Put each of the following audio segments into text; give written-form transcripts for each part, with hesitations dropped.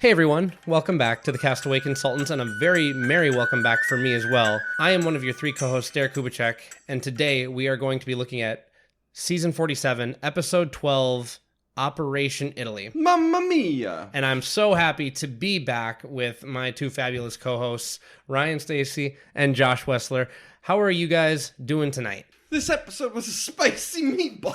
Hey everyone, welcome back to the Castaway Consultants, and a very merry welcome back for me as well. I am one of your three co-hosts, Derek Kubicek, and today we are going to be looking at Season 47, Episode 12, Operation Italy. Mamma mia! And I'm so happy to be back with my two fabulous co-hosts, Ryan Stacy and Josh Wessler. How are you guys doing tonight? This episode was a spicy meatball.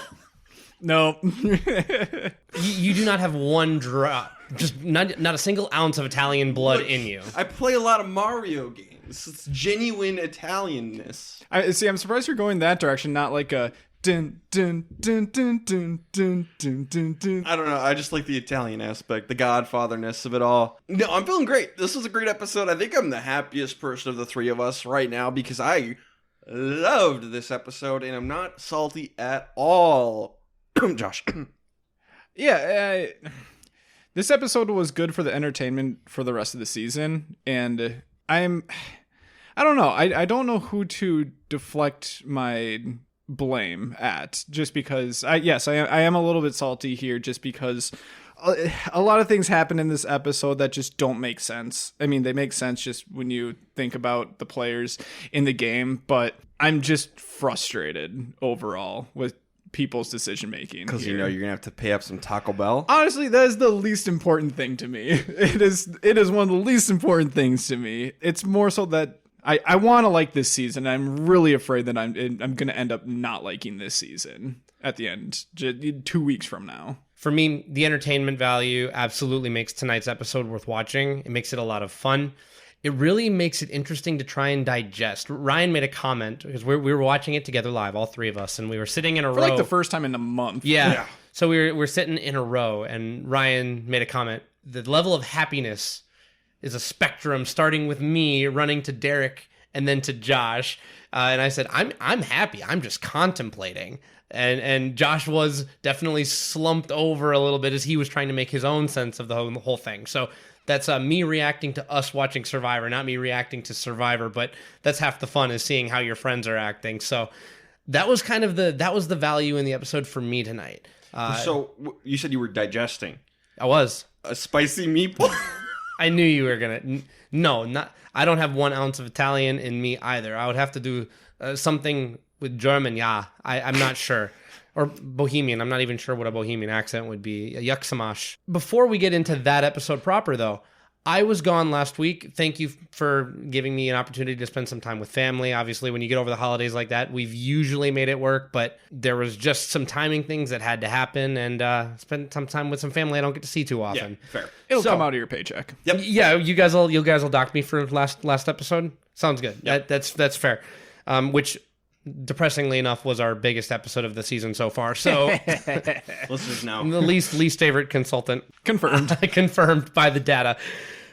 No. You do not have one drop, just not a single ounce of Italian blood in you. I play a lot of Mario games. It's genuine Italianness. I'm surprised you're going that direction, not like a dun dun dun dun dun dun dun dun dun. I don't know. I just like the Italian aspect, the Godfatherness of it all. No, I'm feeling great. This was a great episode. I think I'm the happiest person of the three of us right now because I loved this episode and I'm not salty at all. Josh. Yeah, this episode was good for the entertainment for the rest of the season, and I don't know. I don't know who to deflect my blame at, just because I am a little bit salty here, just because a lot of things happen in this episode that just don't make sense. I mean, they make sense just when you think about the players in the game, but I'm just frustrated overall with people's decision making, Because you know you're gonna have to pay up some Taco Bell. Honestly, that is the least important thing to me. It is one of the least important things to me. It's more so that I want to like this season. I'm really afraid that I'm gonna end up not liking this season at the end, 2 weeks from now. For me, the entertainment value absolutely makes tonight's episode worth watching. It makes it a lot of fun. It really makes it interesting to try and digest. Ryan made a comment, because we were watching it together live, all three of us, and we were sitting in a row. For like the first time in a month. Yeah. So we're sitting in a row, and Ryan made a comment. The level of happiness is a spectrum, starting with me, running to Derek, and then to Josh. And I said, I'm happy. I'm just contemplating. And Josh was definitely slumped over a little bit as he was trying to make his own sense of the whole thing. So that's me reacting to us watching Survivor, not me reacting to Survivor, but that's half the fun, is seeing how your friends are acting. So that was kind of the value in the episode for me tonight. So you said you were digesting I was. a spicy meatball. I knew you were gonna. No, not. I don't have 1 ounce of Italian in me either. I would have to do something with German. Yeah, I'm not sure. Or Bohemian. I'm not even sure what a Bohemian accent would be. Yucksamash. Before we get into that episode proper, though, I was gone last week. Thank you for giving me an opportunity to spend some time with family. Obviously, when you get over the holidays like that, we've usually made it work, but there was just some timing things that had to happen, and spend some time with some family I don't get to see too often. Yeah, fair. It'll come out of your paycheck. Yep. Yeah, you guys will dock me for last episode. Sounds good. Yep. That's fair. Which, depressingly enough, was our biggest episode of the season so far. So Listeners know. the least favorite consultant Confirmed. confirmed by the data.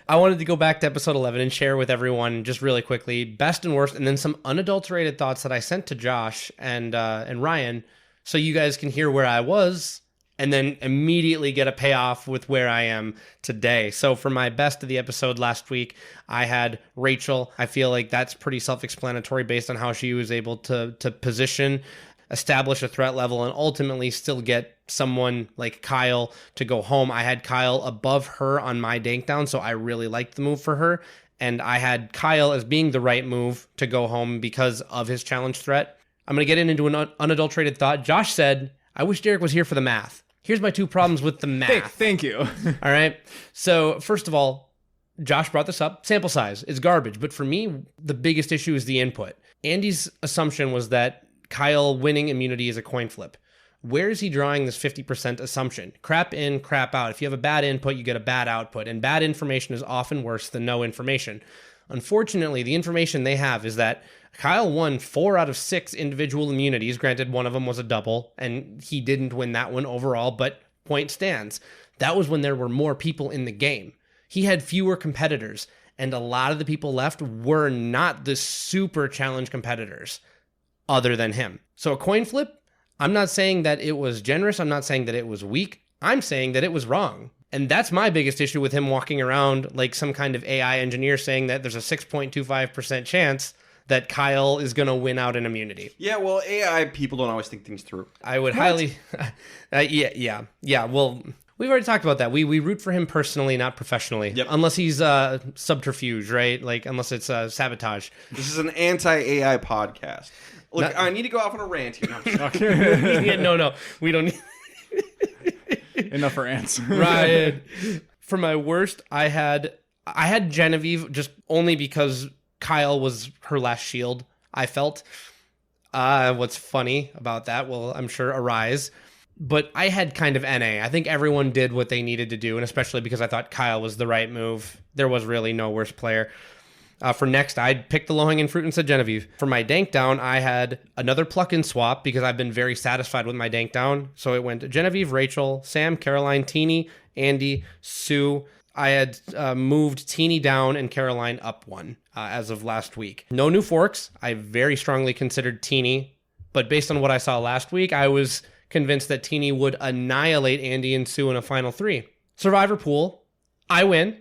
I wanted to go back to episode 11 and share with everyone just really quickly best and worst, and then some unadulterated thoughts that I sent to Josh and Ryan, so you guys can hear where I was and then immediately get a payoff with where I am today. So for my best of the episode last week, I had Rachel. I feel like that's pretty self-explanatory based on how she was able to position, establish a threat level, and ultimately still get someone like Kyle to go home. I had Kyle above her on my dank down, so I really liked the move for her. And I had Kyle as being the right move to go home because of his challenge threat. I'm going to get into an unadulterated thought. Josh said, I wish Derek was here for the math. Here's my 2 problems with the math. Thank you. All right. So first of all, Josh brought this up. Sample size is garbage. But for me, the biggest issue is the input. Andy's assumption was that Kyle winning immunity is a coin flip. Where is he drawing this 50% assumption? Crap in, crap out. If you have a bad input, you get a bad output. And bad information is often worse than no information. Unfortunately, the information they have is that Kyle won 4 out of 6 individual immunities. Granted, one of them was a double, and he didn't win that one overall, but point stands. That was when there were more people in the game. He had fewer competitors, and a lot of the people left were not the super challenge competitors other than him. So a coin flip, I'm not saying that it was generous. I'm not saying that it was weak. I'm saying that it was wrong. And that's my biggest issue with him walking around like some kind of AI engineer saying that there's a 6.25% chance that Kyle is going to win out in immunity. Yeah, well, AI people don't always think things through. I would highly... Yeah. Well, We've already talked about that. We root for him personally, not professionally. Yep. Unless he's subterfuge, right? Like, unless it's sabotage. This is an anti-AI podcast. Look, I need to go off on a rant here. No, I'm just kidding. Yeah, no, we don't need... Enough for ants. Ryan. For my worst, I had Genevieve just only because Kyle was her last shield, I felt. What's funny about that will, I'm sure, arise. But I had kind of NA. I think everyone did what they needed to do, and especially because I thought Kyle was the right move. There was really no worse player. For next, I'd pick the low-hanging fruit and said Genevieve. For my dank down, I had another pluck-in swap because I've been very satisfied with my dank down. So it went Genevieve, Rachel, Sam, Caroline, Teeny, Andy, Sue. I had moved Teeny down and Caroline up one as of last week. No new forks. I very strongly considered Teeny, but based on what I saw last week, I was convinced that Teeny would annihilate Andy and Sue in a final 3. Survivor pool. I win.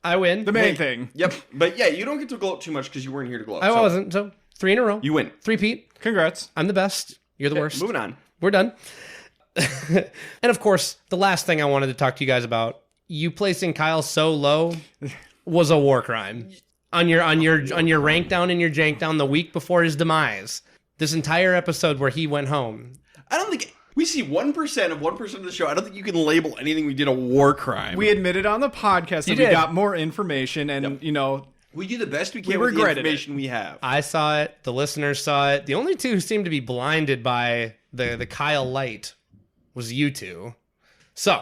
The main thing. Yep. But yeah, you don't get to gloat too much because you weren't here to gloat. I wasn't. So 3 in a row. You win. 3-peat. Congrats. I'm the best. You're the worst. Moving on. We're done. And of course, the last thing I wanted to talk to you guys about, you placing Kyle so low was a war crime. On your rank down and your jank down the week before his demise. This entire episode where he went home. I don't think we see 1% of 1% of the show. I don't think you can label anything we did a war crime. We admitted on the podcast that we got more information, and we do the best we can we with the regretted information we have. I saw it. The listeners saw it. The only two who seemed to be blinded by the Kyle light was you two. So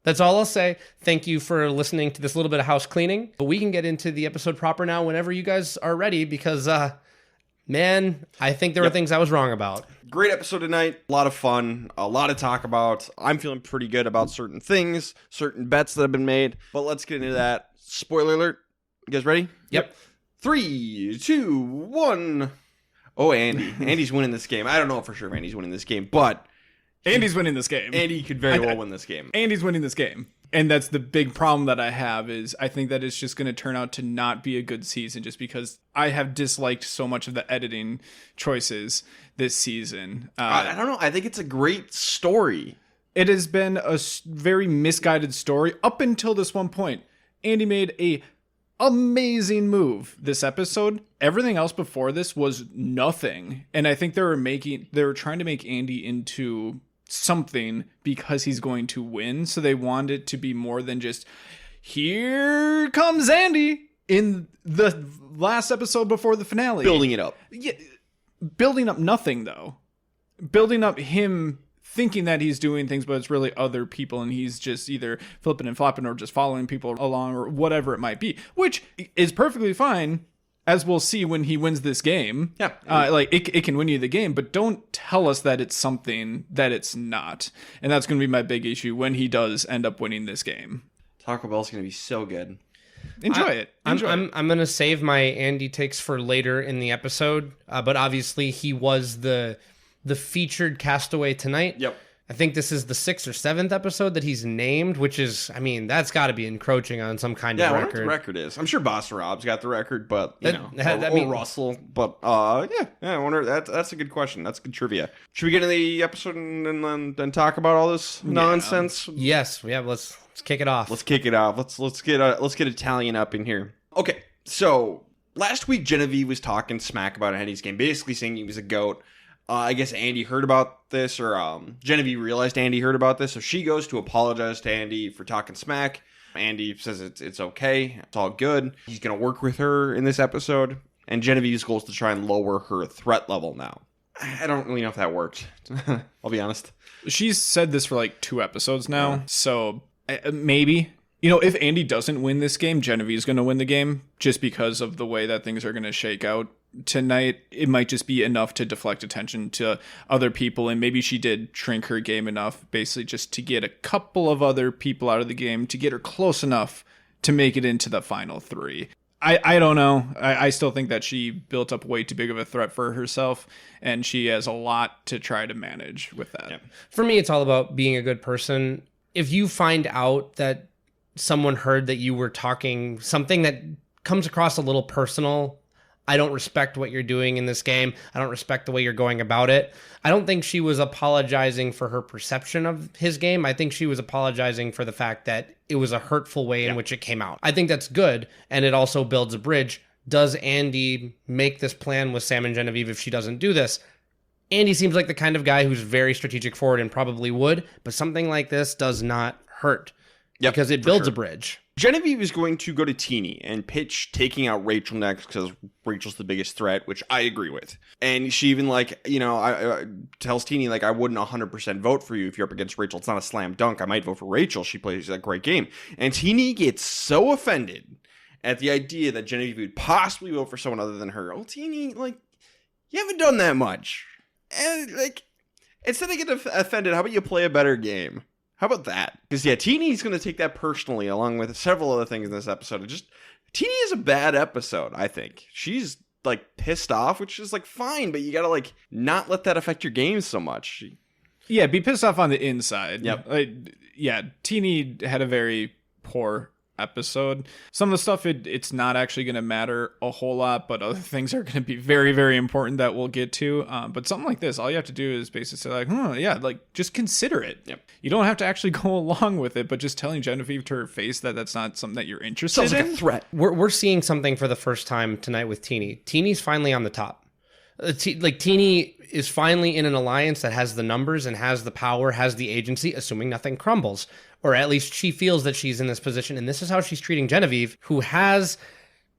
that's all I'll say. Thank you for listening to this little bit of house cleaning. But we can get into the episode proper now whenever you guys are ready because, man, I think there were things I was wrong about. Great episode tonight. A lot of fun. A lot to talk about. I'm feeling pretty good about certain things, certain bets that have been made. But let's get into that. Spoiler alert. You guys ready? Yep. 3, 2, 1. Oh, Andy. Andy's winning this game. I don't know for sure if Andy's winning this game, but Andy's winning this game. Andy could very well win this game. Andy's winning this game. And that's the big problem that I have is I think that it's just going to turn out to not be a good season just because I have disliked so much of the editing choices this season. I don't know. I think it's a great story. It has been a very misguided story up until this one point. Andy made a amazing move this episode. Everything else before this was nothing. And I think they were trying to make Andy into something because he's going to win. So they wanted it to be more than just, here comes Andy in the last episode before the finale. Building it up. Yeah, building up nothing, though. Building up him thinking that he's doing things, but it's really other people, and he's just either flipping and flopping or just following people along or whatever it might be, which is perfectly fine, as we'll see when he wins this game. Yeah. It can win you the game, but don't tell us that it's something that it's not. And that's going to be my big issue when he does end up winning this game. Taco Bell's going to be so good. Enjoy it. I'm going to save my Andy takes for later in the episode, but obviously he was the featured Castaway tonight. Yep. I think this is the 6th or 7th episode that he's named, which is, I mean, that's got to be encroaching on some kind of I wonder record. what the record is. I'm sure Boss Rob's got the record, but or mean, Russell. But I wonder. That's a good question. That's good trivia. Should we get into the episode and then talk about all this nonsense? Yes. Yeah. Let's kick it off. Let's kick it off. Let's get Italian up in here. Okay. So last week Genevieve was talking smack about Andy's game, basically saying he was a goat. I guess Andy heard about this, or Genevieve realized Andy heard about this, so she goes to apologize to Andy for talking smack. Andy says it's okay, it's all good. He's going to work with her in this episode, and Genevieve's goal is to try and lower her threat level now. I don't really know if that worked, I'll be honest. She's said this for like 2 episodes now, so maybe. If Andy doesn't win this game, Genevieve's going to win the game, just because of the way that things are going to shake out tonight. It might just be enough to deflect attention to other people, and maybe she did shrink her game enough, basically just to get a couple of other people out of the game, to get her close enough to make it into the final 3. I don't know. I still think that she built up way too big of a threat for herself, and she has a lot to try to manage with that. Yeah. For me, it's all about being a good person. If you find out that someone heard that you were talking something that comes across a little personal I don't respect what you're doing in this game. I don't respect the way you're going about it. I don't think she was apologizing for her perception of his game. I think she was apologizing for the fact that it was a hurtful way in which it came out. I think that's good, and it also builds a bridge. Does Andy make this plan with Sam and Genevieve if she doesn't do this? Andy seems like the kind of guy who's very strategic forward and probably would, but something like this does not hurt because it builds a bridge. Genevieve is going to go to Teeny and pitch taking out Rachel next because Rachel's the biggest threat, which I agree with. And she even tells Teeny, I wouldn't 100% vote for you if you're up against Rachel. It's not a slam dunk. I might vote for Rachel. She plays a great game. And Teeny gets so offended at the idea that Genevieve would possibly vote for someone other than her. Oh, Teeny, you haven't done that much. And, instead of getting offended, how about you play a better game? How about that? Because, Teeny's going to take that personally, along with several other things in this episode. Teeny is a bad episode, I think. She's, pissed off, which is, fine, but you gotta, not let that affect your game so much. Yeah, be pissed off on the inside. Yep. Teeny had a very poor episode. Some of the stuff, it's not actually going to matter a whole lot, but other things are going to be very, very important that we'll get to. But something like this, all you have to do is basically say just consider it. Yep. You don't have to actually go along with it, but just telling Genevieve to her face that that's not something that you're interested Sounds in. like a threat. We're seeing something for the first time tonight with Teeny. Teeny's finally on the top. Teeny is finally in an alliance that has the numbers and has the power, has the agency, assuming nothing crumbles. Or at least she feels that she's in this position. And this is how she's treating Genevieve, who has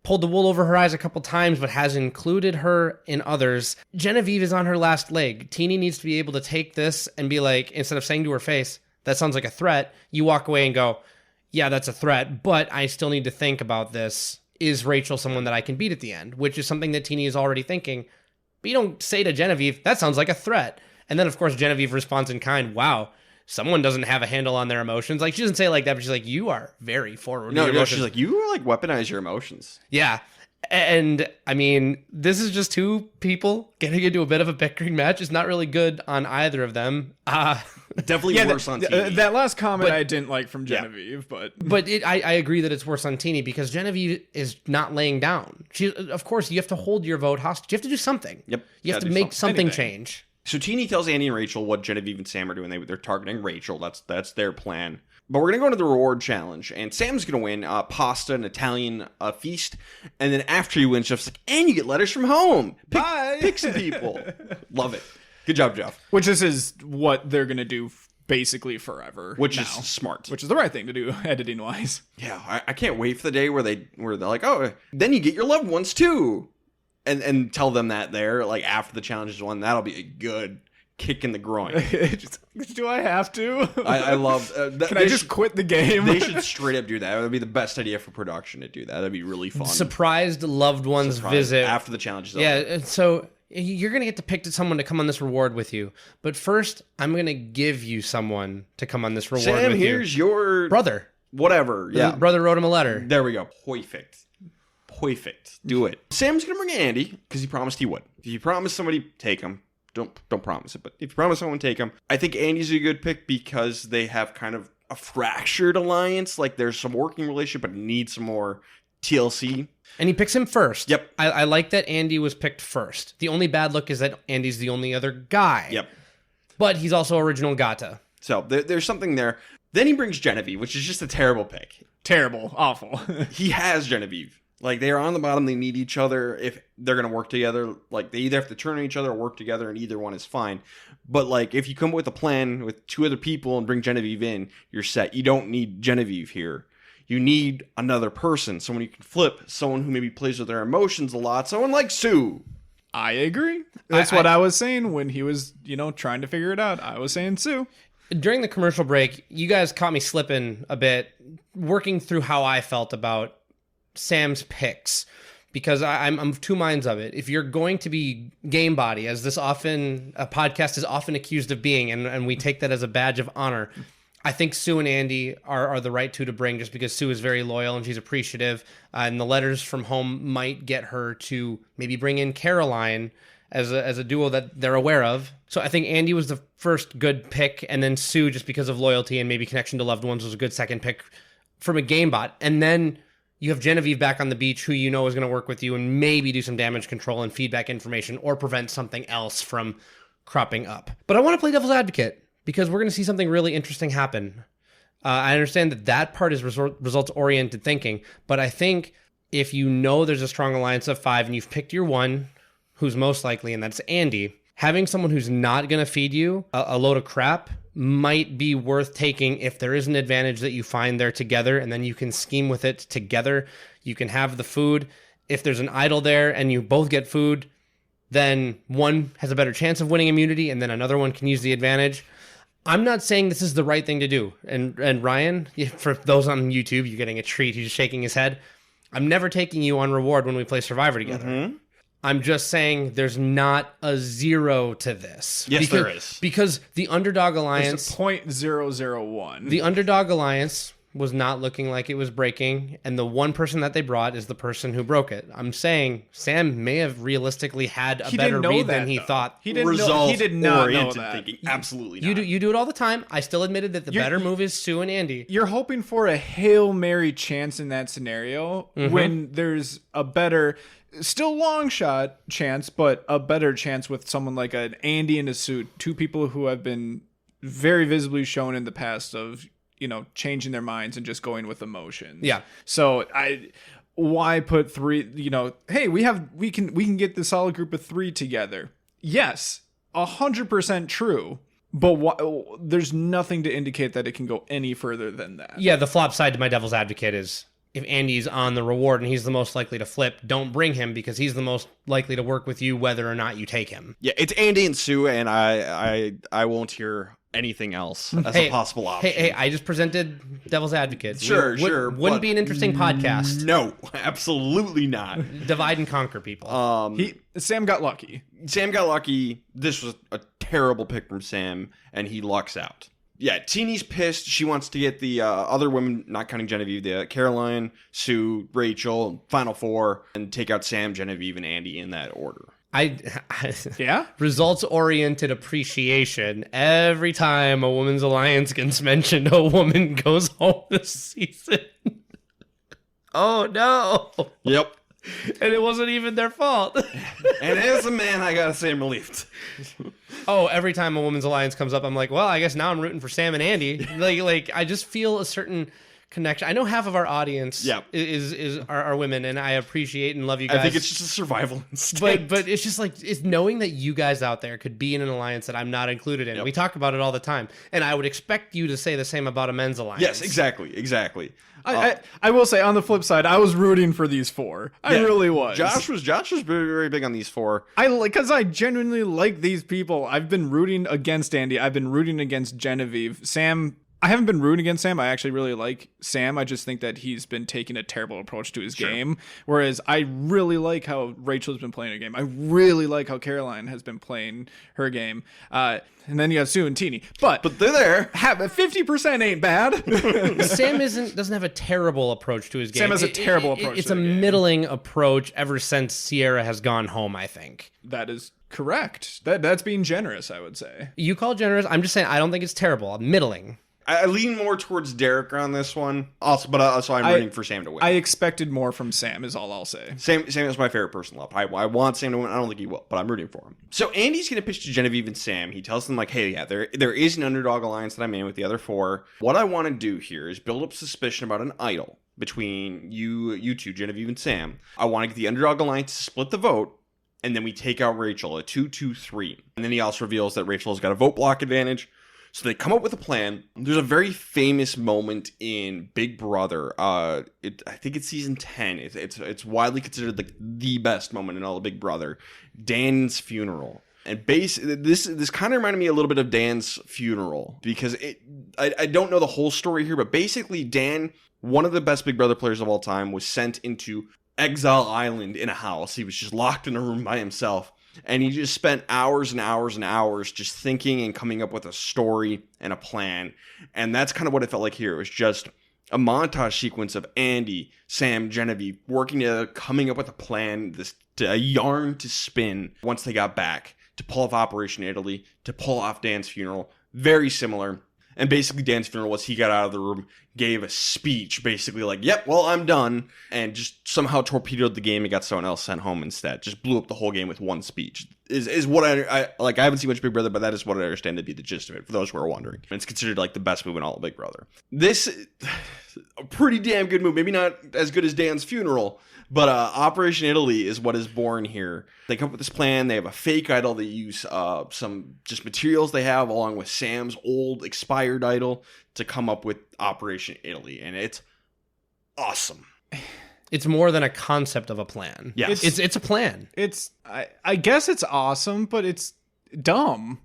pulled the wool over her eyes a couple times, but has included her in others. Genevieve is on her last leg. Teeny needs to be able to take this and be instead of saying to her face, that sounds like a threat, you walk away and go, yeah, that's a threat, but I still need to think about this. Is Rachel someone that I can beat at the end? Which is something that Teeny is already thinking. But you don't say to Genevieve, that sounds like a threat. And then, of course, Genevieve responds in kind, wow, someone doesn't have a handle on their emotions. She doesn't say it like that, but she's you are very forward. No, she's you weaponize your emotions. Yeah. And, this is just two people getting into a bit of a bickering match. It's not really good on either of them. Definitely worse on Teeny. That last comment I didn't like from Genevieve, but I agree that it's worse on Teeny because Genevieve is not laying down. Of course, you have to hold your vote hostage. You have to do something. Yep. You have to make something change. So Teeny tells Andy and Rachel what Genevieve and Sam are doing. They're targeting Rachel. That's their plan. But we're going to go into the reward challenge, and Sam's going to win pasta, an Italian feast. And then after he wins, Jeff's and you get letters from home. Bye. Pick some people. Love it. Good job, Jeff. Which this is what they're going to do basically forever. Which now, is smart. Which is the right thing to do, editing-wise. Yeah, I can't wait for the day where they're oh, then you get your loved ones too. And tell them that after the challenge is won. That'll be a good kick in the groin. Do I have to? I love Can I just quit the game? They should straight up do that. That would be the best idea for production to do that. That'd be really fun. Surprised loved ones visit. After the challenge is over. Yeah, so you're going to get to pick someone to come on this reward with you. But first, I'm going to give you someone to come on this reward Sam, with you. here's your... brother. Whatever, yeah. Brother wrote him a letter. There we go. Perfect. Do it. Sam's going to bring Andy, because he promised he would. If you promise somebody, take him. Don't promise it, but if you promise someone, take him. I think Andy's a good pick because they have kind of a fractured alliance. There's some working relationship, but needs some more TLC. And he picks him first. Yep. I like that Andy was picked first. The only bad look is that Andy's the only other guy. Yep. But he's also original Gata. So there's something there. Then he brings Genevieve, which is just a terrible pick. Terrible. Awful. He has Genevieve. They're on the bottom. They need each other if they're going to work together. They either have to turn on each other or work together, and either one is fine. But, if you come up with a plan with two other people and bring Genevieve in, you're set. You don't need Genevieve here. You need another person, someone you can flip, someone who maybe plays with their emotions a lot, someone like Sue. I agree. That's what I was saying when he was, trying to figure it out. I was saying Sue. During the commercial break, you guys caught me slipping a bit, working through how I felt about Sam's picks, because I'm of two minds of it. If you're going to be game body, as a podcast is often accused of being, and we take that as a badge of honor, I think Sue and Andy are the right two to bring, just because Sue is very loyal and she's appreciative, and the letters from home might get her to maybe bring in Caroline as a duo that they're aware of. So I think Andy was the first good pick, and then Sue, just because of loyalty and maybe connection to loved ones, was a good second pick from a game bot. And then You have Genevieve back on the beach, who you know is going to work with you and maybe do some damage control and feedback information or prevent something else from cropping up. But I want to play devil's advocate because we're going to see something really interesting happen. I understand that part is results-oriented thinking, but I think if you know there's a strong alliance of 5 and you've picked your one, who's most likely, and that's Andy, having someone who's not going to feed you a load of crap might be worth taking if there is an advantage that you find there together, and then you can scheme with it together. You can have the food. If there's an idol there and you both get food, then one has a better chance of winning immunity, and then another one can use the advantage. I'm not saying this is the right thing to do. And Ryan, for those on YouTube, you're getting a treat. He's just shaking his head. I'm never taking you on reward when we play Survivor together. Mm-hmm. I'm just saying there's not a 0 to this. Yes, there is. Because the Underdog Alliance... There's a 0.001. The Underdog Alliance was not looking like it was breaking, and the one person that they brought is the person who broke it. I'm saying Sam may have realistically had a better read than he thought. He did not know that. Thinking. Absolutely not. You do it all the time. I still admitted that the better move is Sue and Andy. You're hoping for a Hail Mary chance in that scenario when there's a better... Still long shot chance, but a better chance with someone like an Andy and a Sue, two people who have been very visibly shown in the past of, changing their minds and just going with emotions. Yeah. So why put 3, hey, we can get the solid group of 3 together. Yes, 100% true. But there's nothing to indicate that it can go any further than that. Yeah, the flop side to my devil's advocate is if Andy's on the reward and he's the most likely to flip, don't bring him because he's the most likely to work with you whether or not you take him. Yeah, it's Andy and Sue, and I won't hear anything else as a possible option. Hey, I just presented devil's advocate. Sure. Wouldn't be an interesting podcast. No, absolutely not. Divide and conquer people. Sam got lucky. This was a terrible pick from Sam, and he lucks out. Yeah, Teeny's pissed. She wants to get the other women, not counting Genevieve, the Caroline, Sue, Rachel, Final 4, and take out Sam, Genevieve, and Andy in that order. Yeah? Results-oriented appreciation. Every time a women's alliance gets mentioned, a woman goes home this season. Oh, no. Yep. And it wasn't even their fault. And as a man, I gotta say I'm relieved. Oh, every time a women's alliance comes up, I'm like, well, I guess now I'm rooting for Sam and Andy. Like I just feel a certain connection. I know half of our audience are women, and I appreciate and love you guys. I think it's just a survival instinct. But it's just like it's knowing that you guys out there could be in an alliance that I'm not included in. Yep. We talk about it all the time, and I would expect you to say the same about a men's alliance. Yes, exactly. I will say on the flip side, I was rooting for these 4. I really was. Josh was very, very big on these 4. Because I genuinely like these people. I've been rooting against Andy. I've been rooting against Genevieve. Sam. I haven't been rooting against Sam. I actually really like Sam. I just think that he's been taking a terrible approach to his game. Whereas I really like how Rachel's been playing her game. I really like how Caroline has been playing her game. And then you have Sue and Teeny. But they're there. 50% ain't bad. Sam doesn't have a terrible approach to his game. Sam has a terrible approach. It's a middling approach ever since Sierra has gone home, I think. That is correct. That's being generous, I would say. You call generous. I'm just saying I don't think it's terrible. Middling. I lean more towards Derek on this one. Also, but I'm rooting for Sam to win. I expected more from Sam, is all I'll say. Sam is my favorite person left. I want Sam to win. I don't think he will, but I'm rooting for him. So Andy's going to pitch to Genevieve and Sam. He tells them, like, hey, yeah, there is an underdog alliance that I'm in with the other 4. What I want to do here is build up suspicion about an idol between you two, Genevieve and Sam. I want to get the underdog alliance to split the vote, and then we take out Rachel, a 2-2-3. And then he also reveals that Rachel's got a vote block advantage. So they come up with a plan. There's a very famous moment in Big Brother. I think it's season 10. It's widely considered like the best moment in all of Big Brother. Dan's funeral. And this kind of reminded me a little bit of Dan's funeral because I don't know the whole story here, but basically Dan, one of the best Big Brother players of all time, was sent into Exile Island in a house. He was just locked in a room by himself. And he just spent hours and hours and hours just thinking and coming up with a story and a plan. And that's kind of what it felt like here. It was just a montage sequence of Andy, Sam, Genevieve working together, coming up with a plan, a yarn to spin once they got back to pull off Operation Italy, to pull off Dan's funeral. Very similar. And basically Dan's funeral was he got out of the room, gave a speech basically like, yep, well, I'm done, and just somehow torpedoed the game and got someone else sent home instead. Just blew up the whole game with one speech. Is what I like. I haven't seen much Big Brother, but that is what I understand to be the gist of it, for those who are wondering. And it's considered like the best move in all of Big Brother. This, a pretty damn good move. Maybe not as good as Dan's funeral, but Operation Italy is what is born here. They come up with this plan. They have a fake idol. They use some just materials they have along with Sam's old expired idol to come up with Operation Italy. And it's awesome. It's more than a concept of a plan. Yes. It's a plan. I guess it's awesome, but it's dumb.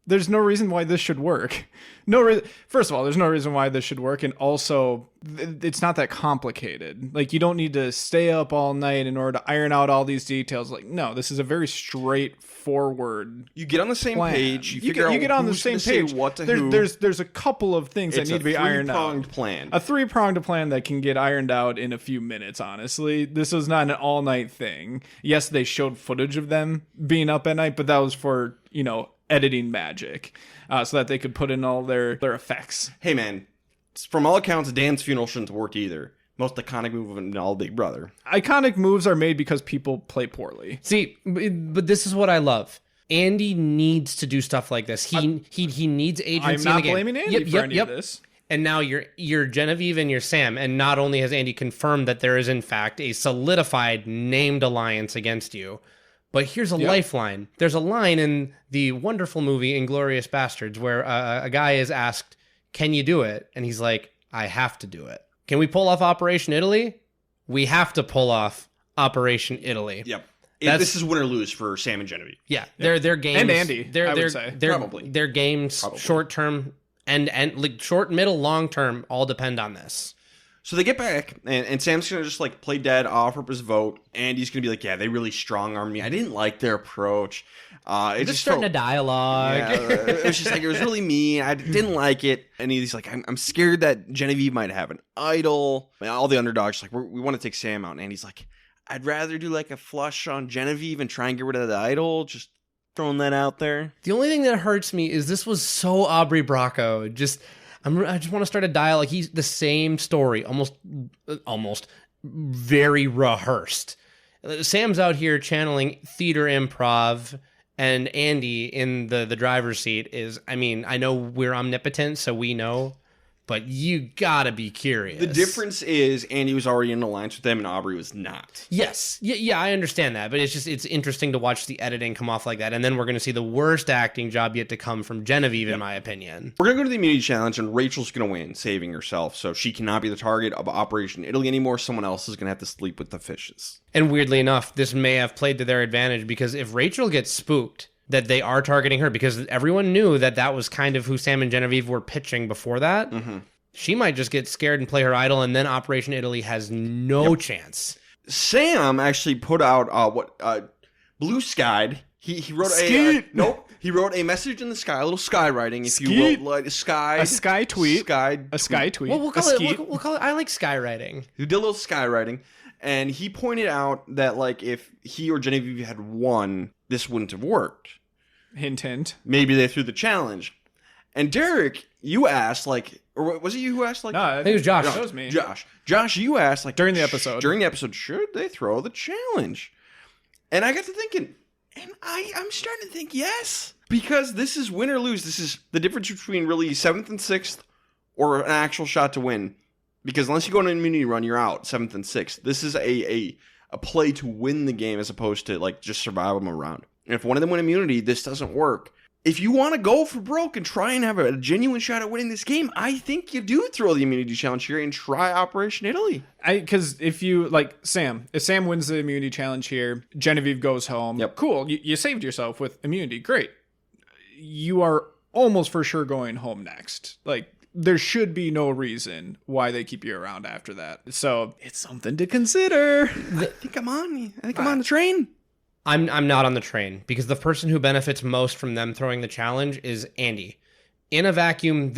There's no reason why this should work. First of all, there's no reason why this should work, and also it's not that complicated. Like, you don't need to stay up all night in order to iron out all these details. Like, no, this is a very straightforward. You get on the same plan. page. You get on the same page. What to there's, who. there's a couple of things that need to be ironed out. It's a 3-pronged plan. A 3-pronged plan that can get ironed out in a few minutes, honestly. This was not an all-night thing. Yes, they showed footage of them being up at night, but that was for, editing magic, so that they could put in all their effects. Hey, man, from all accounts, Dan's funeral shouldn't have worked either. Most iconic move in all Big Brother. Iconic moves are made because people play poorly. See, but this is what I love. Andy needs to do stuff like this. He needs agency I'm in not the game. blaming Andy for any of this. And now you're Genevieve and you're Sam, and not only has Andy confirmed that there is in fact a solidified named alliance against you, but here's a lifeline. There's a line in the wonderful movie Inglourious Bastards where a guy is asked, "Can you do it?" And he's like, "I have to do it." Can we pull off Operation Italy? We have to pull off Operation Italy. Yep. This is win or lose for Sam and Genevieve. Yeah, their games and Andy. I would say probably their games short term and like short, middle, long term all depend on this. So they get back, and Sam's going to just, like, play dead, offer up his vote. Andy's going to be like, yeah, they really strong-armed me. I didn't like their approach. It just starting a dialogue. Yeah, it was just like, it was really mean. I didn't like it. And he's like, I'm scared that Genevieve might have an idol. And all the underdogs, like, we want to take Sam out. And Andy's like, I'd rather do, like, a flush on Genevieve and try and get rid of the idol. Just throwing that out there. The only thing that hurts me is this was so Aubrey Bracco. I just want to start a dialogue. He's the same story, almost very rehearsed. Sam's out here channeling theater improv, and Andy in the driver's seat is, I know we're omnipotent, so we know, but you gotta be curious. The difference is Andy was already in alliance with them and Aubrey was not. Yes. Yeah, I understand that, but it's interesting to watch the editing come off like that, and then we're going to see the worst acting job yet to come from Genevieve, in my opinion. We're going to go to the immunity challenge, and Rachel's going to win, saving herself, so she cannot be the target of Operation Italy anymore. Someone else is going to have to sleep with the fishes. And weirdly enough, this may have played to their advantage, because if Rachel gets spooked that they are targeting her, because everyone knew that was kind of who Sam and Genevieve were pitching before that, she might just get scared and play her idol, and then Operation Italy has no chance. Sam actually put out Blue Skied. He wrote He wrote a message in the sky, a little skywriting, if you will, like a sky tweet. A sky tweet. Well, we'll call it. I like skywriting. He did a little skywriting, and he pointed out that, like, if he or Genevieve had won, this wouldn't have worked. Hint, hint. Maybe they threw the challenge. And Derek, you asked, like, or was it you who asked, like? No, I think it was Josh. That was me. Josh, you asked, like, during the episode, should they throw the challenge? And I got to thinking, and I'm starting to think yes, because this is win or lose. This is the difference between really 7th and 6th or an actual shot to win. Because unless you go on an immunity run, you're out 7th and 6th. This is a play to win the game as opposed to, like, just survive them around. And if one of them win immunity, this doesn't work. If you want to go for broke and try and have a genuine shot at winning this game, I think you do throw the immunity challenge here and try Operation Italy. Because if you, like, if Sam wins the immunity challenge here, Genevieve goes home. Yep. Cool. You saved yourself with immunity. Great. You are almost for sure going home next. Like, there should be no reason why they keep you around after that. So it's something to consider. I think I'm on the train. I'm not on the train, because the person who benefits most from them throwing the challenge is Andy. In a vacuum,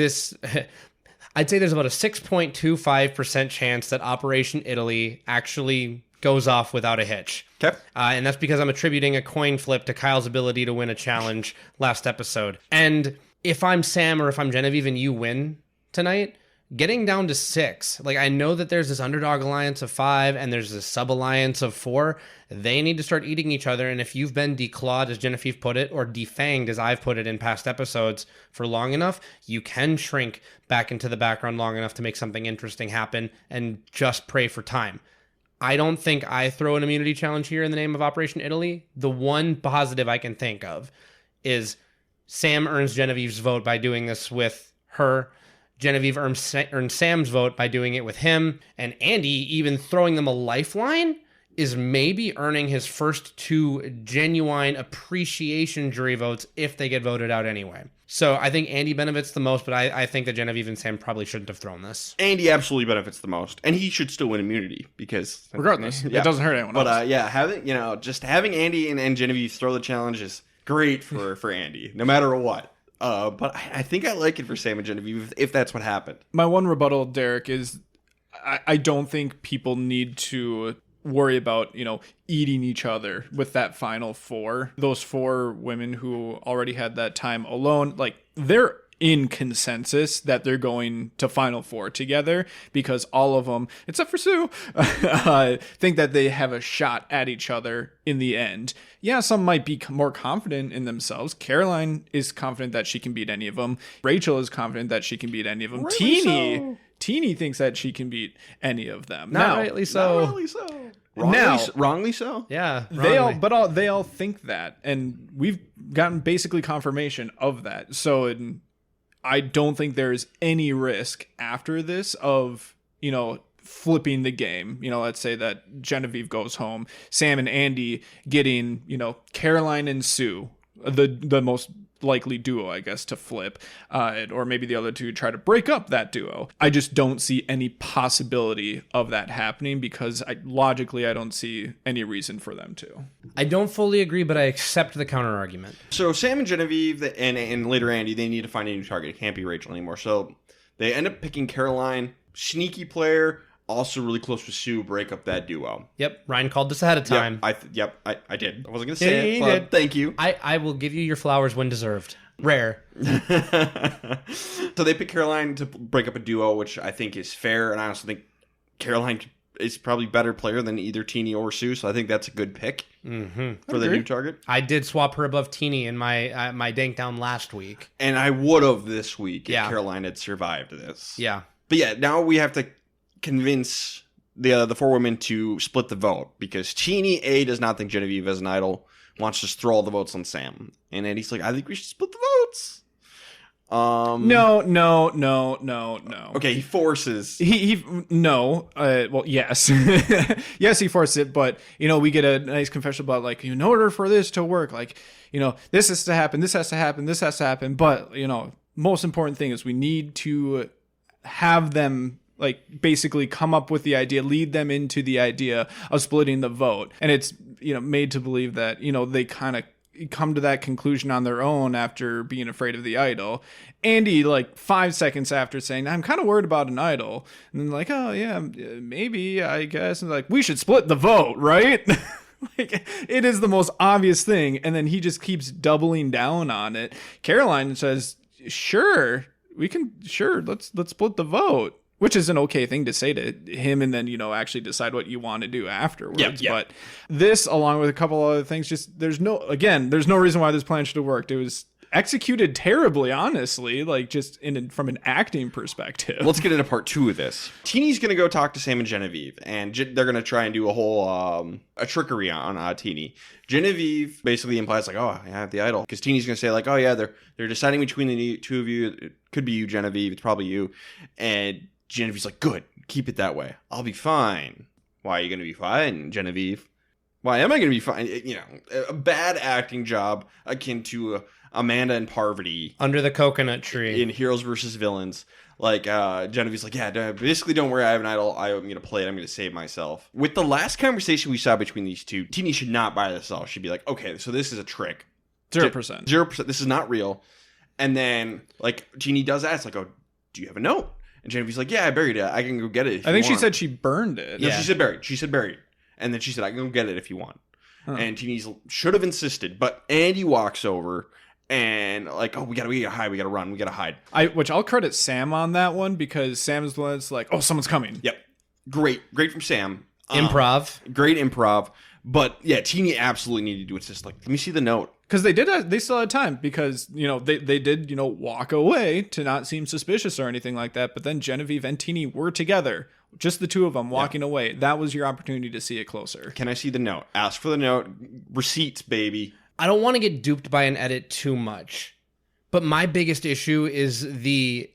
I'd say there's about a 6.25% chance that Operation Italy actually goes off without a hitch. Okay. And that's because I'm attributing a coin flip to Kyle's ability to win a challenge last episode. And if I'm Sam or if I'm Genevieve and you win tonight, getting down to 6. Like, I know that there's this underdog alliance of 5 and there's this sub alliance of 4. They need to start eating each other. And if you've been declawed, as Genevieve put it, or defanged, as I've put it in past episodes, for long enough, you can shrink back into the background long enough to make something interesting happen and just pray for time. I don't think I throw an immunity challenge here in the name of Operation Italy. The one positive I can think of is Sam earns Genevieve's vote by doing this with her. Genevieve earns Sam's vote by doing it with him. And Andy, even throwing them a lifeline, is maybe earning his first 2 genuine appreciation jury votes if they get voted out anyway. So I think Andy benefits the most, but I think that Genevieve and Sam probably shouldn't have thrown this. Andy absolutely benefits the most, and he should still win immunity because regardless, it doesn't hurt anyone else. But having Andy and Genevieve throw the challenge is great for Andy, no matter what. But I think I like it for Sam and Genevieve if that's what happened. My one rebuttal, Derek, is I don't think people need to worry about, eating each other with that final 4. Those 4 women who already had that time alone, like, they're in consensus that they're going to Final 4 together because all of them, except for Sue, think that they have a shot at each other in the end. Yeah, some might be more confident in themselves. Caroline is confident that she can beat any of them. Rachel is confident that she can beat any of them. Teeny thinks that she can beat any of them. Not rightly so. Wrongly so. Yeah, they all think that, and we've gotten basically confirmation of that. So I don't think there's any risk after this of flipping the game. Let's say that Genevieve goes home, Sam and Andy getting Caroline and Sue, the most likely duo, I guess, to flip, or maybe the other two try to break up that duo. I just don't see any possibility of that happening because logically I don't see any reason for them to. I don't fully agree, but I accept the counter argument. So Sam and Genevieve and later Andy, they need to find a new target. It can't be Rachel anymore. So they end up picking Caroline, sneaky player, also really close with Sue, break up that duo. Yep, Ryan called this ahead of time. I did. I wasn't going to say it, but thank you. I will give you your flowers when deserved. Rare. So they pick Caroline to break up a duo, which I think is fair, and I also think Caroline is probably a better player than either Teeny or Sue, so I think that's a good pick for the new target. I did swap her above Teeny in my dank down last week. And I would have this week if Caroline had survived this. Yeah. But yeah, now we have to convince the 4 women to split the vote because Teeny does not think Genevieve is an idol, wants to throw all the votes on Sam, and Andy's like, I think we should split the votes. No. Okay, he forces. Well, yes, yes, he forces it, but we get a nice confession about in order for this to work, this has to happen, this has to happen, this has to happen, but most important thing is we need to have them basically come up with the idea, lead them into the idea of splitting the vote. And it's, made to believe that, they kind of come to that conclusion on their own after being afraid of the idol. Andy, 5 seconds after saying, I'm kind of worried about an idol. And then oh yeah, maybe, I guess. And we should split the vote, right? It is the most obvious thing. And then he just keeps doubling down on it. Caroline says, sure, let's split the vote. Which is an okay thing to say to him, and then, actually decide what you want to do afterwards. Yep. But this, along with a couple other things, just there's no reason why this plan should have worked. It was executed terribly, honestly, from an acting perspective. Let's get into part 2 of this. Teeny's going to go talk to Sam and Genevieve, and they're going to try and do a whole a trickery on Teeny. Genevieve basically implies oh, I have the idol, because Teeny's going to say oh yeah, they're deciding between the two of you. It could be you, Genevieve. It's probably you. And Genevieve's like, good, keep it that way. I'll be fine. Why are you going to be fine, Genevieve? Why am I going to be fine? A bad acting job akin to Amanda and Parvati. Under the coconut tree. In Heroes versus Villains. Genevieve's like, yeah, basically don't worry, I have an idol. I'm going to play it. I'm going to save myself. With the last conversation we saw between these two, Teeny should not buy this at all. She'd be like, okay, so this is a trick. 0%. 0%. This is not real. And then, Teeny does ask, oh, do you have a note? And Genevieve's like, yeah, I buried it. I can go get it if you want. She said she burned it. No, she said buried. She said buried. And then she said, I can go get it if you want. Huh. And Teeny should have insisted. But Andy walks over and like, oh, we gotta hide, we gotta run, we gotta hide. Which I'll credit Sam on that one, because Sam's the one that's like, oh, someone's coming. Yep, great from Sam. Improv. Great improv. But yeah, Teeny absolutely needed to insist. Like, let me see the note. Because they still had time, because, you know, they did, you know, walk away to not seem suspicious or anything like that. But then Genevieve and Teeny were together, just the two of them walking away. That was your opportunity to see it closer. Can I see the note? Ask for the note. Receipts, baby. I don't want to get duped by an edit too much, but my biggest issue is the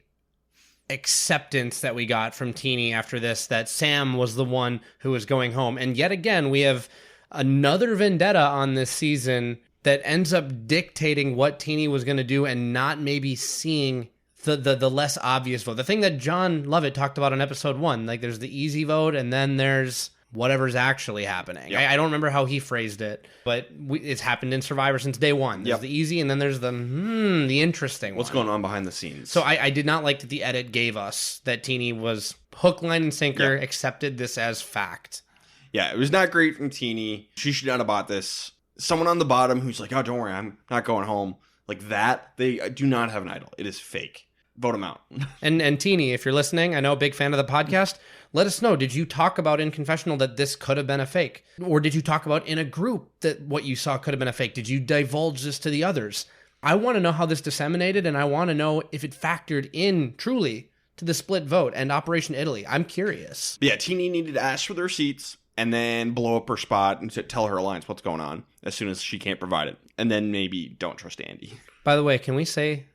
acceptance that we got from Teeny after this, that Sam was the one who was going home. And yet again, we have another vendetta on this season that ends up dictating what Teeny was going to do and not maybe seeing the less obvious vote. The thing that John Lovett talked about in episode 1, like there's the easy vote and then there's whatever's actually happening. Yep. I don't remember how he phrased it, but it's happened in Survivor since day one. There's the easy and then there's the interesting What's going on behind the scenes? So I did not like that the edit gave us that Teeny was hook, line, and sinker, accepted this as fact. Yeah, it was not great from Teeny. She should not have bought this. Someone on the bottom who's like, oh, don't worry, I'm not going home. Like that, they do not have an idol. It is fake. Vote him out. and Teeny, if you're listening, I know a big fan of the podcast, let us know. Did you talk about in Confessional that this could have been a fake? Or did you talk about in a group that what you saw could have been a fake? Did you divulge this to the others? I want to know how this disseminated, and I want to know if it factored in truly to the split vote and Operation Italy. I'm curious. Yeah, Teeny needed to ask for the receipts and then blow up her spot and tell her alliance what's going on as soon as she can't provide it. And then maybe don't trust Andy. By the way, can we say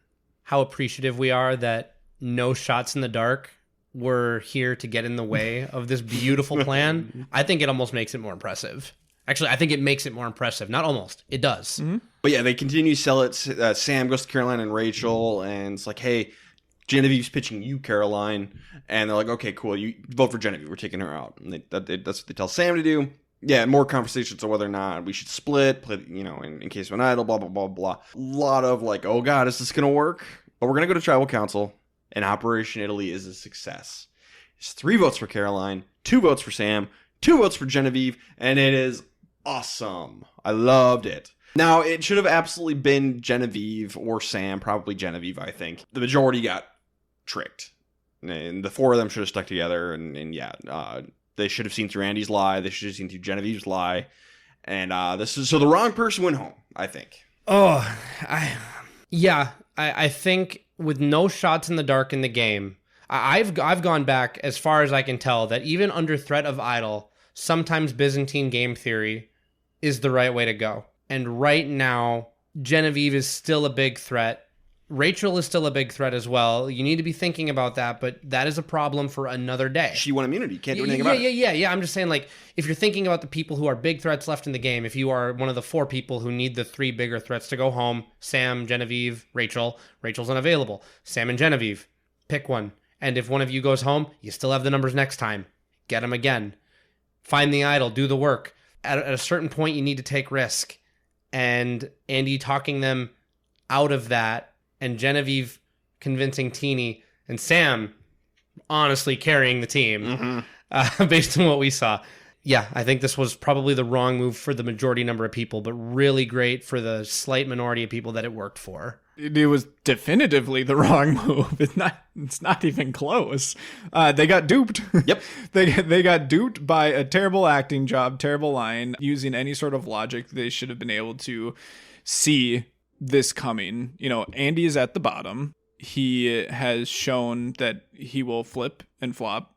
how appreciative we are that no shots in the dark were here to get in the way of this beautiful plan? I think it almost makes it more impressive. Actually, I think it makes it more impressive. Not almost. It does. Mm-hmm. But yeah, they continue to sell it. Sam goes to Caroline and Rachel, and it's like, hey, Genevieve's pitching you, Caroline. And they're like, okay, cool. You vote for Genevieve. We're taking her out. And that's what they tell Sam to do. Yeah, more conversations on whether or not we should split, you know, in case of an idol, blah, blah, blah, blah. A lot of like, oh, God, is this going to work? But we're going to go to Tribal Council, and Operation Italy is a success. It's 3 votes for Caroline, 2 votes for Sam, 2 votes for Genevieve, and it is awesome. I loved it. Now, it should have absolutely been Genevieve or Sam, probably Genevieve, I think. The majority got tricked. And the 4 of them should have stuck together, and they should have seen through Andy's lie. They should have seen through Genevieve's lie. And so the wrong person went home, I think. Oh, I think with no shots in the dark in the game, I've gone back as far as I can tell that even under threat of idol, sometimes Byzantine game theory is the right way to go. And right now, Genevieve is still a big threat. Rachel is still a big threat as well. You need to be thinking about that, but that is a problem for another day. She won immunity. Can't do anything about it. Yeah. I'm just saying, like, if you're thinking about the people who are big threats left in the game, if you are one of the 4 people who need the 3 bigger threats to go home, Sam, Genevieve, Rachel. Rachel's unavailable. Sam and Genevieve. Pick one. And if one of you goes home, you still have the numbers next time. Get them again. Find the idol. Do the work. At a certain point, you need to take risk. And Andy talking them out of that, and Genevieve convincing Teeny, and Sam honestly carrying the team based on what we saw. Yeah, I think this was probably the wrong move for the majority number of people, but really great for the slight minority of people that it worked for. It was definitively the wrong move. It's not even close. They got duped. Yep. They got duped by a terrible acting job, terrible line. Using any sort of logic, they should have been able to see this coming. You know, Andy is at the bottom. He has shown that he will flip and flop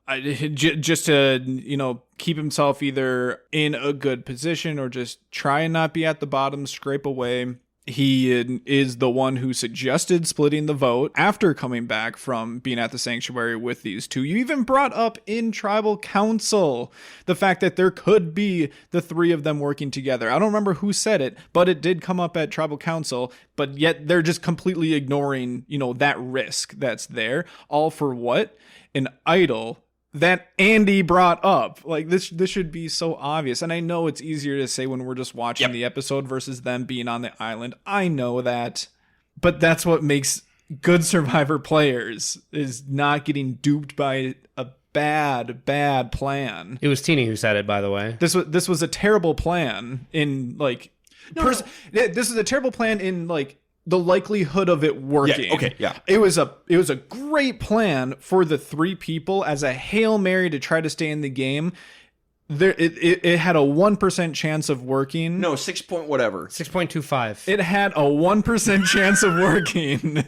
just to, you know, keep himself either in a good position or just try and not be at the bottom, scrape away. He is the one who suggested splitting the vote after coming back from being at the sanctuary with these 2. You even brought up in Tribal Council the fact that there could be the 3 of them working together. I don't remember who said it, but it did come up at Tribal Council, but yet they're just completely ignoring, you know, that risk that's there. All for what? An idol that Andy brought up. Like, this should be so obvious. And I know it's easier to say when we're just watching the episode versus them being on the island. I know that. But that's what makes good Survivor players, is not getting duped by a bad plan. It was Teeny who said it, by the way. This was a terrible plan in, like... This is a terrible plan in, like, the likelihood of it working. Yeah, okay, yeah. It was a great plan for the 3 people as a Hail Mary to try to stay in the game. It had a 1% chance of working. No, 6 point whatever. 6.25. It had a 1% chance of working.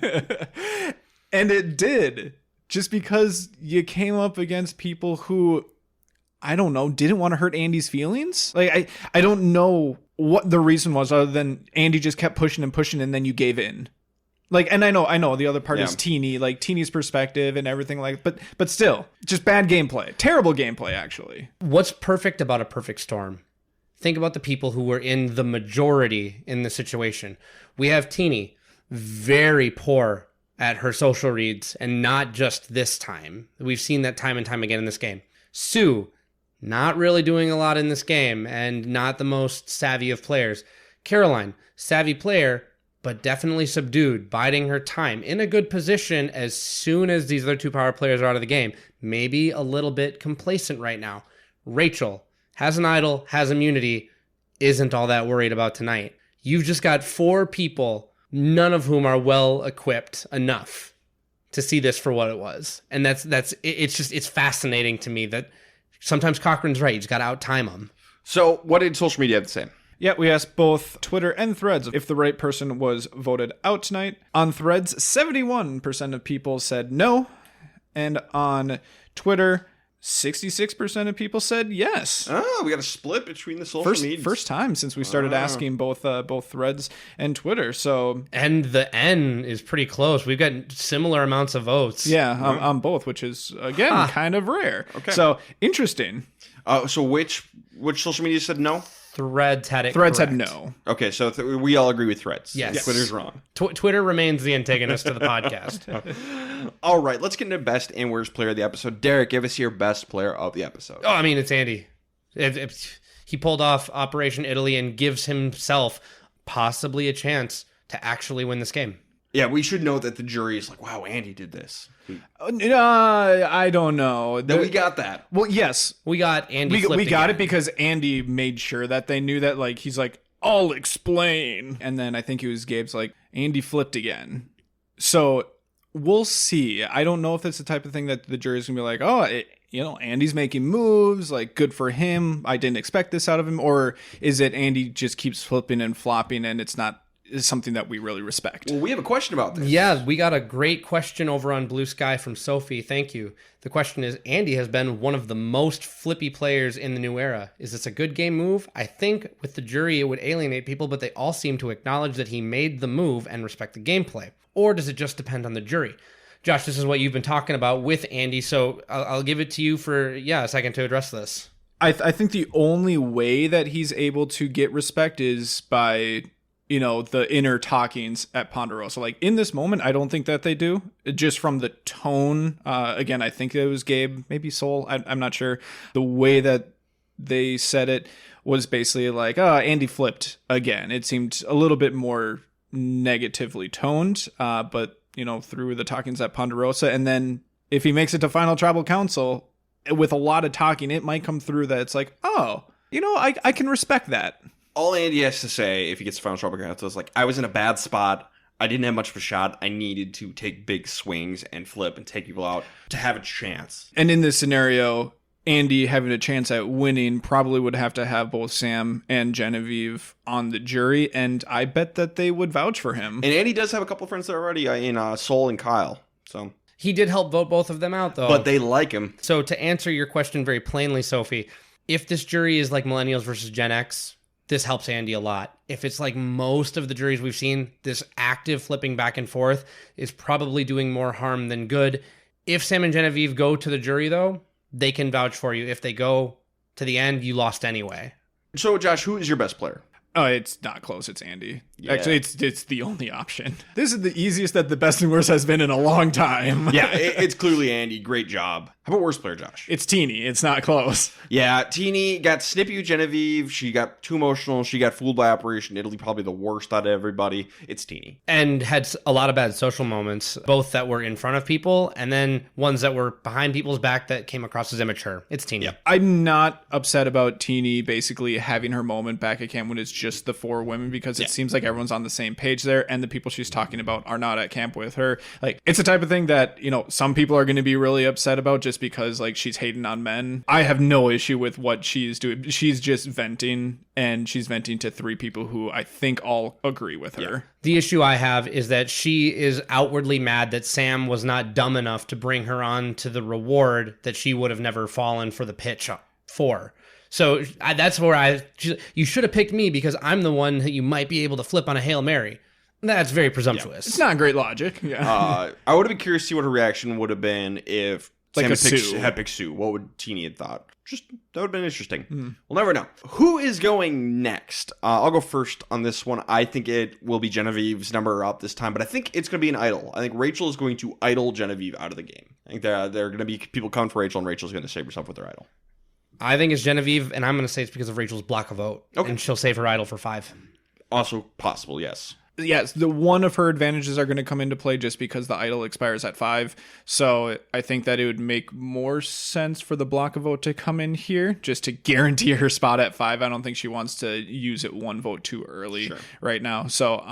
And it did. Just because you came up against people who, I don't know, didn't want to hurt Andy's feelings. Like, I don't know what the reason was other than Andy just kept pushing and pushing and then you gave in. Like, and I know the other part is Teeny, like Teeny's perspective and everything like, but still, just bad gameplay. Terrible gameplay, actually. What's perfect about a perfect storm? Think about the people who were in the majority in the situation. We have Teeny, very poor at her social reads, and not just this time. We've seen that time and time again in this game. Sue, not really doing a lot in this game, and not the most savvy of players. Caroline, savvy player, but definitely subdued, biding her time, in a good position as soon as these other 2 power players are out of the game. Maybe a little bit complacent right now. Rachel has an idol, has immunity, isn't all that worried about tonight. You've just got 4 people, none of whom are well equipped enough to see this for what it was. And it's fascinating to me that sometimes Cochran's right. You just got to out-time them. So what did social media have to say? Yeah, we asked both Twitter and Threads if the right person was voted out tonight. On Threads, 71% of people said no. And on Twitter, 66% of people said yes. Oh, we got a split between the social media. First time since we started asking both Threads and Twitter. So, and the N is pretty close. We've got similar amounts of votes. Yeah, on both, which is, again, kind of rare. Okay. So, interesting. So which social media said no? Threads had it Threads correct. had no. Okay, so we all agree with Threads. Yes. Twitter's wrong. Twitter remains the antagonist of the podcast. All right, let's get into best and worst player of the episode. Derek, give us your best player of the episode. Oh, I mean, it's Andy. He pulled off Operation Italy and gives himself possibly a chance to actually win this game. Yeah, we should know that the jury is like, wow, Andy did this. I don't know. Then we got that. Well, yes. We got Andy We got again. it because Andy made sure that they knew that, like, he's like, I'll explain. And then I think it was Gabe's like, Andy flipped again. So we'll see. I don't know if it's the type of thing that the jury's going to be like, Andy's making moves, like, good for him. I didn't expect this out of him. Or is it Andy just keeps flipping and flopping and it's not is something that we really respect. Well, we have a question about this. Yeah, we got a great question over on Blue Sky from Sophie. Thank you. The question is, Andy has been one of the most flippy players in the new era. Is this a good game move? I think with the jury it would alienate people, but they all seem to acknowledge that he made the move and respect the gameplay. Or does it just depend on the jury? Josh, this is what you've been talking about with Andy, so I'll give it to you for, a second to address this. I think the only way that he's able to get respect is by, the inner talkings at Ponderosa. Like, in this moment, I don't think that they do. Just from the tone, again, I think it was Gabe, maybe Soul, I'm not sure. The way that they said it was basically like, Andy flipped again. It seemed a little bit more negatively toned, but, through the talkings at Ponderosa. And then if he makes it to Final Tribal Council, with a lot of talking, it might come through that it's like, I can respect that. All Andy has to say if he gets to Final Tribal Council is like, I was in a bad spot. I didn't have much of a shot. I needed to take big swings and flip and take people out to have a chance. And in this scenario, Andy having a chance at winning probably would have to have both Sam and Genevieve on the jury. And I bet that they would vouch for him. And Andy does have a couple of friends there already in Soul and Kyle. So he did help vote both of them out, though. But they like him. So to answer your question very plainly, Sophie, if this jury is like Millennials versus Gen X, this helps Andy a lot. If it's like most of the juries we've seen, this active flipping back and forth is probably doing more harm than good. If Sam and Genevieve go to the jury, though, they can vouch for you. If they go to the end, you lost anyway. So, Josh, who is your best player? Oh, it's not close. It's Andy. Yeah. Actually, it's the only option. This is the easiest that the best and worst has been in a long time. Yeah, it's clearly Andy. Great job. How about worst player, Josh? It's Teeny. It's not close. Yeah, Teeny got snippy with Genevieve. She got too emotional. She got fooled by Operation Italy, probably the worst out of everybody. It's Teeny. And had a lot of bad social moments, both that were in front of people and then ones that were behind people's back that came across as immature. It's Teeny. Yeah. I'm not upset about Teeny basically having her moment back at camp when it's just just the 4 women, because it seems like everyone's on the same page there, and the people she's talking about are not at camp with her. Like, it's the type of thing that, you know, some people are going to be really upset about just because, like, she's hating on men. I have no issue with what she's doing. She's just venting, and she's venting to 3 people who I think all agree with her. Yeah. The issue I have is that she is outwardly mad that Sam was not dumb enough to bring her on to the reward that she would have never fallen for the pitch for. So that's where you should have picked me because I'm the one that you might be able to flip on a Hail Mary. That's very presumptuous. It's not great logic. Yeah. I would have been curious to see what her reaction would have been if like Sam had picked Sue. What would Teeny have thought? That would have been interesting. We'll never know. Who is going next? I'll go first on this one. I think it will be Genevieve's number up this time, but I think it's going to be an idol. I think Rachel is going to idol Genevieve out of the game. I think they're going to be people coming for Rachel, and Rachel's going to save herself with their idol. I think it's Genevieve, and I'm going to say it's because of Rachel's block a vote. Okay. And she'll save her idol for 5. Also possible, yes. Yes, the one of her advantages are going to come into play just because the idol expires at 5. So I think that it would make more sense for the block of vote to come in here just to guarantee her spot at 5. I don't think she wants to use it 1 vote too early right now. So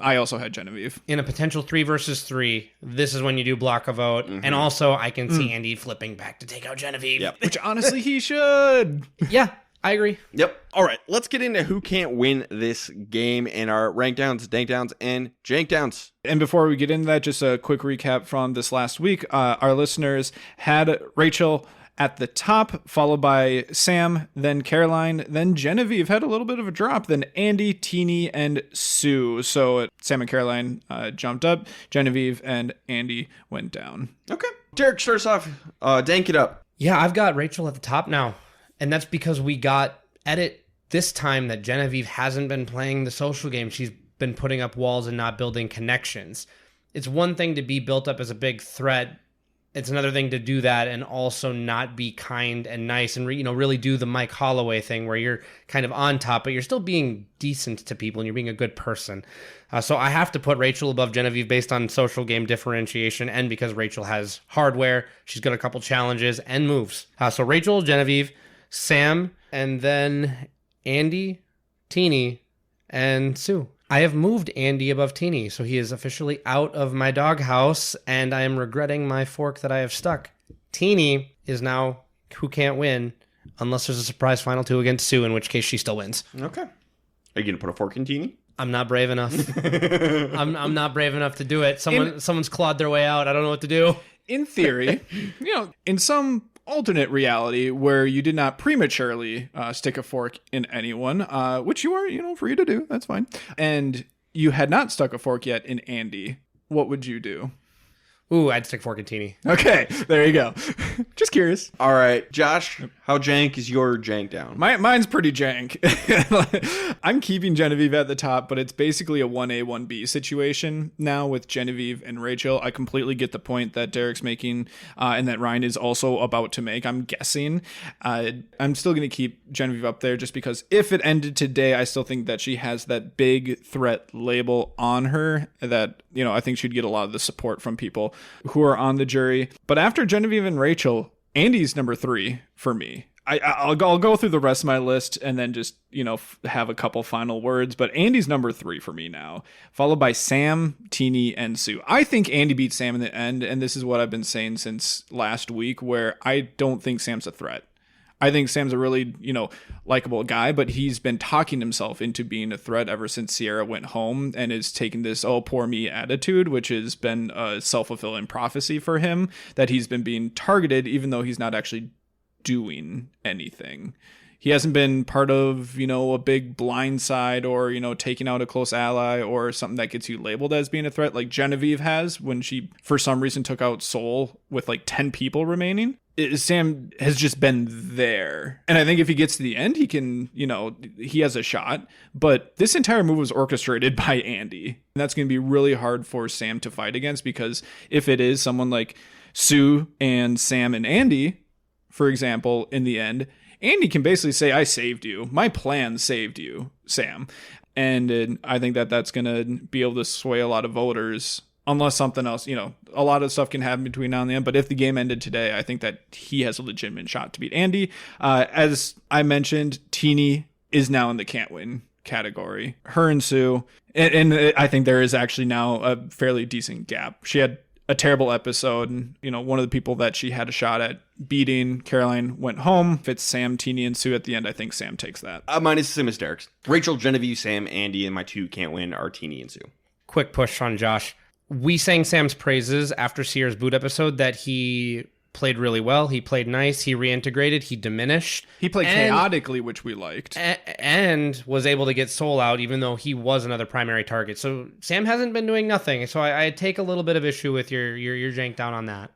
I also had Genevieve. In a potential 3 versus 3, this is when you do block a vote. And also I can see Andy flipping back to take out Genevieve. Yep. Which honestly he should. Yeah. I agree. Yep. All right, let's get into who can't win this game and our rank downs, dank downs, and jank downs. And before we get into that, just a quick recap from this last week. Our listeners had Rachel at the top, followed by Sam, then Caroline, then Genevieve had a little bit of a drop, then Andy, Teeny, and Sue. So Sam and Caroline jumped up, Genevieve and Andy went down. Okay. Derek, start us off. Dank it up. Yeah, I've got Rachel at the top now. And that's because we got edit this time that Genevieve hasn't been playing the social game. She's been putting up walls and not building connections. It's one thing to be built up as a big threat. It's another thing to do that and also not be kind and nice and really do the Mike Holloway thing where you're kind of on top, but you're still being decent to people and you're being a good person. So I have to put Rachel above Genevieve based on social game differentiation and because Rachel has hardware. She's got a couple challenges and moves. So Rachel, Genevieve, Sam, and then Andy, Teeny, and Sue. I have moved Andy above Teeny, so he is officially out of my doghouse, and I am regretting my fork that I have stuck. Teeny is now who can't win, unless there's a surprise final 2 against Sue, in which case she still wins. Okay. Are you going to put a fork in Teeny? I'm not brave enough. I'm not brave enough to do it. Someone's clawed their way out. I don't know what to do. In theory, in some alternate reality where you did not prematurely stick a fork in anyone, which you are, free to do. That's fine. And you had not stuck a fork yet in Andy. What would you do? Ooh, I'd stick fork in Teeny. Okay, there you go. Just curious. All right, Josh, how jank is your jank down? Mine's pretty jank. I'm keeping Genevieve at the top, but it's basically a 1A, 1B situation now with Genevieve and Rachel. I completely get the point that Derek's making and that Ryan is also about to make, I'm guessing. I'm still going to keep Genevieve up there just because if it ended today, I still think that she has that big threat label on her that, I think she'd get a lot of the support from people who are on the jury. But after Genevieve and Rachel, Andy's number 3 for me. I'll go through the rest of my list and then just, have a couple final words. But Andy's number 3 for me now, followed by Sam, Teeny, and Sue. I think Andy beats Sam in the end, and this is what I've been saying since last week, where I don't think Sam's a threat. I think Sam's a really, likable guy, but he's been talking himself into being a threat ever since Sierra went home and is taking this, oh, poor me attitude, which has been a self-fulfilling prophecy for him, that he's been being targeted even though he's not actually doing anything. He hasn't been part of, a big blind side or, taking out a close ally or something that gets you labeled as being a threat like Genevieve has when she, for some reason, took out Soul with 10 people remaining. Sam has just been there. And I think if he gets to the end, he can, he has a shot. But this entire move was orchestrated by Andy. And that's going to be really hard for Sam to fight against because if it is someone like Sue and Sam and Andy, for example, in the end, Andy can basically say, I saved you. My plan saved you, Sam. And I think that that's going to be able to sway a lot of voters. Unless something else, a lot of stuff can happen between now and the end. But if the game ended today, I think that he has a legitimate shot to beat Andy. As I mentioned, Teeny is now in the can't win category. Her and Sue, and I think there is actually now a fairly decent gap. She had a terrible episode, and one of the people that she had a shot at beating, Caroline, went home. If it's Sam, Teeny, and Sue at the end, I think Sam takes that. Mine is the same as Derek's. Rachel, Genevieve, Sam, Andy, and my 2 can't win are Teeny and Sue. Quick push on Josh. We sang Sam's praises after Sierra's boot episode that he played really well. He played nice. He reintegrated. He diminished. He played chaotically, which we liked. And was able to get Soul out, even though he was another primary target. So Sam hasn't been doing nothing. So I take a little bit of issue with your jank down on that.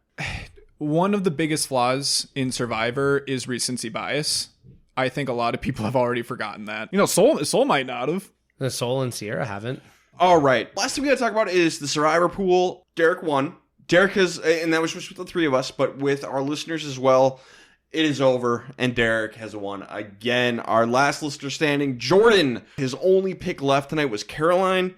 One of the biggest flaws in Survivor is recency bias. I think a lot of people have already forgotten that. Soul might not have. The Soul and Sierra haven't. All right. Last thing we got to talk about is the Survivor pool. Derek won. Derek has, and that was just with the 3 of us, but with our listeners as well, it is over, and Derek has won again. Our last listener standing, Jordan. His only pick left tonight was Caroline.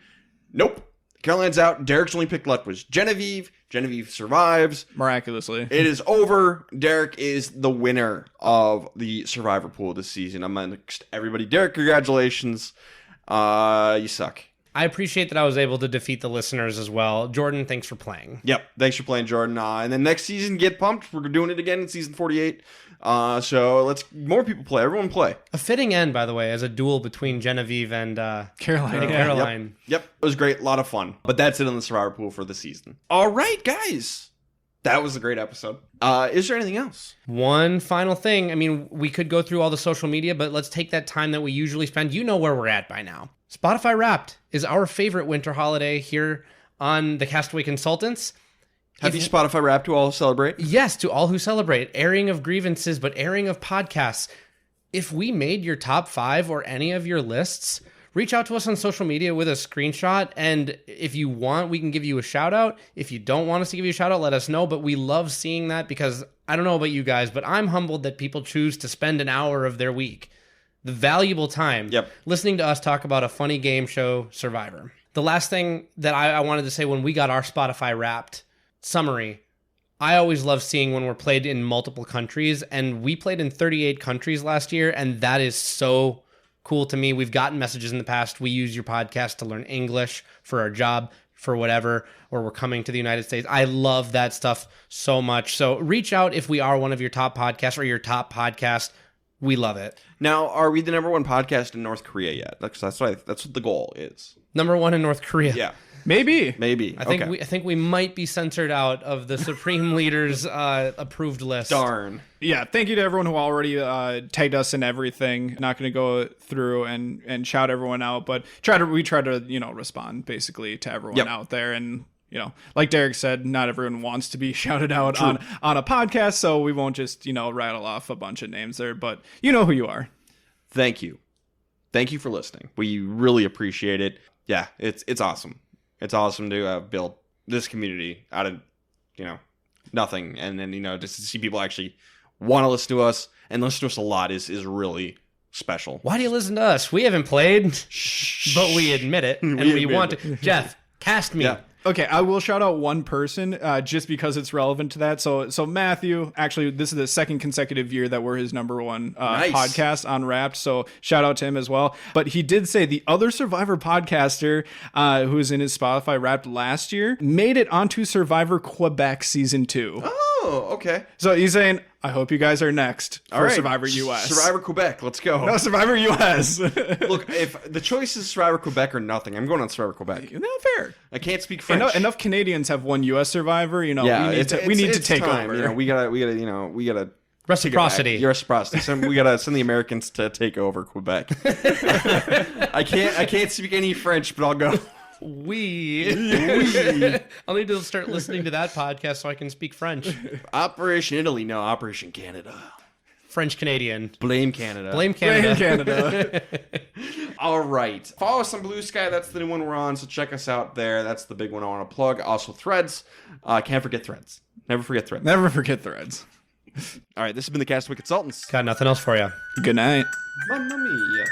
Nope. Caroline's out. Derek's only pick left was Genevieve. Genevieve survives. Miraculously. It is over. Derek is the winner of the Survivor pool this season. Amongst everybody. Derek, congratulations. You suck. I appreciate that I was able to defeat the listeners as well. Jordan, thanks for playing. Yep. Thanks for playing, Jordan. And then next season, get pumped. We're doing it again in season 48. So let's more people play. Everyone play. A fitting end, by the way, as a duel between Genevieve and Caroline. Caroline. Yep. It was great. A lot of fun. But that's it on the Survivor pool for the season. All right, guys. That was a great episode. Is there anything else? One final thing. I mean, we could go through all the social media, but let's take that time that we usually spend. You know where we're at by now. Spotify Wrapped is our favorite winter holiday here on the Castaway Consultants. Happy Spotify Wrapped to all who celebrate. Yes, to all who celebrate. Airing of grievances, but airing of podcasts. If we made your top 5 or any of your lists, reach out to us on social media with a screenshot. And if you want, we can give you a shout out. If you don't want us to give you a shout out, let us know. But we love seeing that because I don't know about you guys, but I'm humbled that people choose to spend an hour of their week, the valuable time, listening to us talk about a funny game show, Survivor. The last thing that I wanted to say when we got our Spotify Wrapped summary, I always love seeing when we're played in multiple countries, and we played in 38 countries last year, and that is so cool to me. We've gotten messages in the past. We use your podcast to learn English for our job, for whatever, or we're coming to the United States. I love that stuff so much. So reach out if we are one of your top podcasts or your top podcast. We love it. Now, are we the number 1 podcast in North Korea yet? That's what the goal is. Number 1 in North Korea. Yeah. Maybe. I think we might be censored out of the Supreme Leader's approved list. Darn. Yeah, thank you to everyone who already tagged us and everything. Not going to go through and shout everyone out, but we try to respond basically to everyone out there. And like Derek said, not everyone wants to be shouted out on a podcast, so we won't just rattle off a bunch of names there. But you know who you are. Thank you for listening. We really appreciate it. Yeah, it's awesome. It's awesome to build this community out of nothing, and then just to see people actually want to listen to us and listen to us a lot is really special. Why do you listen to us? We haven't played, but we admit it, and we want to. Jeff, cast me. Yeah. Okay, I will shout out one person just because it's relevant to that. So Matthew, actually, this is the second consecutive year that we're his number 1 podcast on Wrapped. So shout out to him as well. But he did say the other Survivor podcaster who was in his Spotify Wrapped last year made it onto Survivor Quebec Season 2. Oh, okay. So he's saying, I hope you guys are next for All right. Survivor US. Survivor Quebec, let's go. No, Survivor US. Look, if the choice is Survivor Quebec or nothing, I'm going on Survivor Quebec. No, fair. I can't speak French. Enough Canadians have won US Survivor. We need to take time. over. We gotta Reciprocity. Reciprocity. We gotta send the Americans to take over Quebec. I can't speak any French, but I'll go. I'll need to start listening to that podcast so I can speak French. Operation Italy, no, Operation Canada. French Canadian. Blame Canada. Blame Canada. Blame Canada. All right. Follow us on Blue Sky. That's the new one we're on, so check us out there. That's the big one I want to plug. Also, Threads. Can't forget Threads. Never forget Threads. Never forget Threads. All right, this has been the Castaway Consultants. Got nothing else for you. Good night. Mamma mia.